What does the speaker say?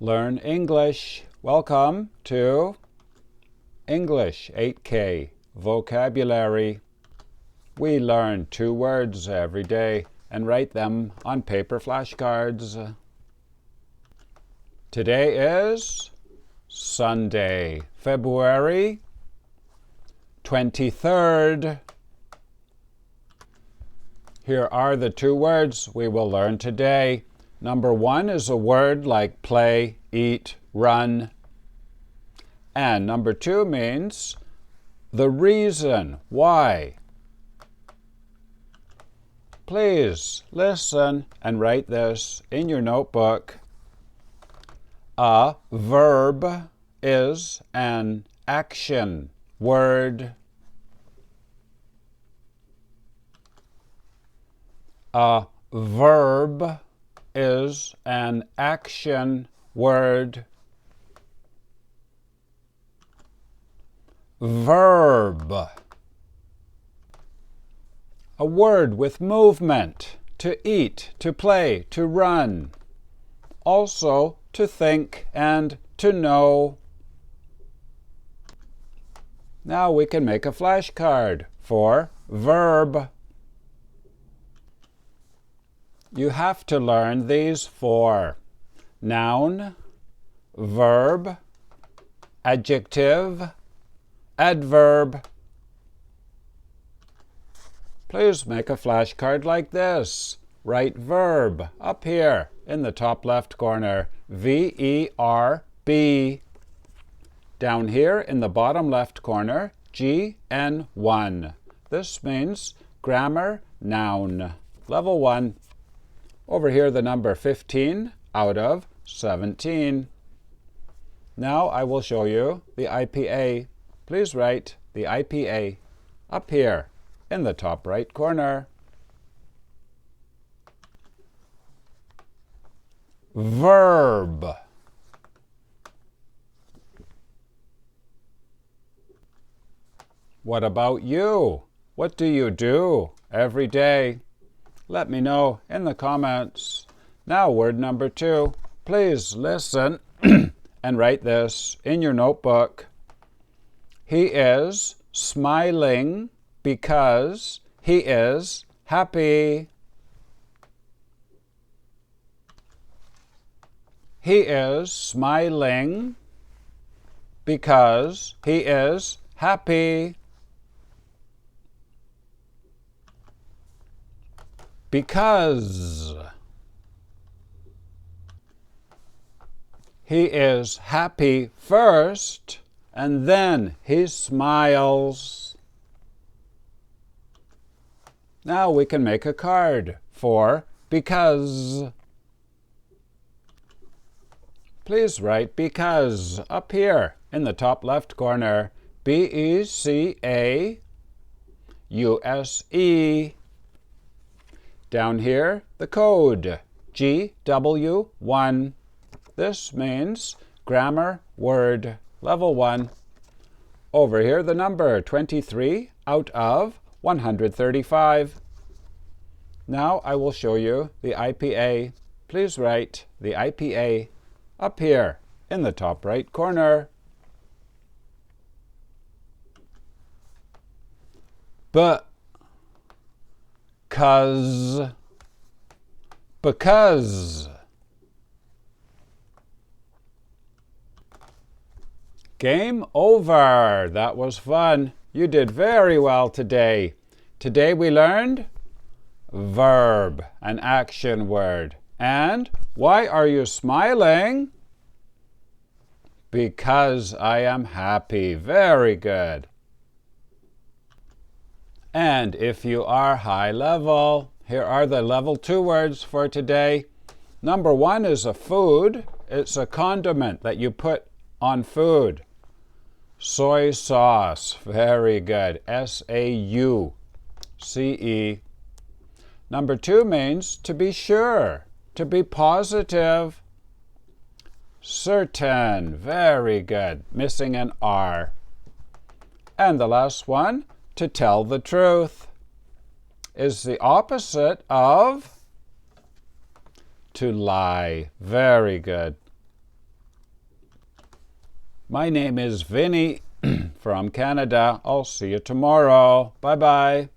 Learn English. Welcome to English 8K Vocabulary. We learn 2 words every day and write them on paper flashcards. Today is Sunday, February 23rd. Here are the 2 words we will learn today. Number 1 is a word like play, eat, run. And number 2 means the reason why. Please listen and write this in your notebook. A verb is an action word. A verb is an action word. Verb. A word with movement, to eat, to play, to run. Also, to think and to know. Now we can make a flashcard for verb. You have to learn these 4. Noun, verb, adjective, adverb. Please make a flashcard like this. Write verb up here in the top left corner, VERB. Down here in the bottom left corner, GN1. This means grammar noun, level 1. Over here, the number 15 out of 17. Now I will show you the IPA. Please write the IPA up here in the top right corner. Verb. What about you? What do you do every day? Let me know in the comments. Now, word number 2. Please listen and write this in your notebook. He is smiling because he is happy. He is smiling because he is happy. Because he is happy first, and then he smiles. Now we can make a card for because. Please write because up here in the top left corner, BECAUSE. Down here, the code, GW1. This means grammar word, level 1. Over here, the number 23 out of 135. Now I will show you the IPA. Please write the IPA up here in the top right corner. Because. Game over. That was fun. You did very well today. Today we learned verb, an action word. And why are you smiling? Because I am happy. Very good. And if you are high level, here are the level 2 words for today. Number 1 is a food. It's a condiment that you put on food. Soy sauce. Very good. SAUCE. Number 2 means to be sure, to be positive. Certain. Very good. Missing an R. And the last one, to tell the truth, is the opposite of to lie. Very good. My name is Vinny from Canada. I'll see you tomorrow. Bye-bye.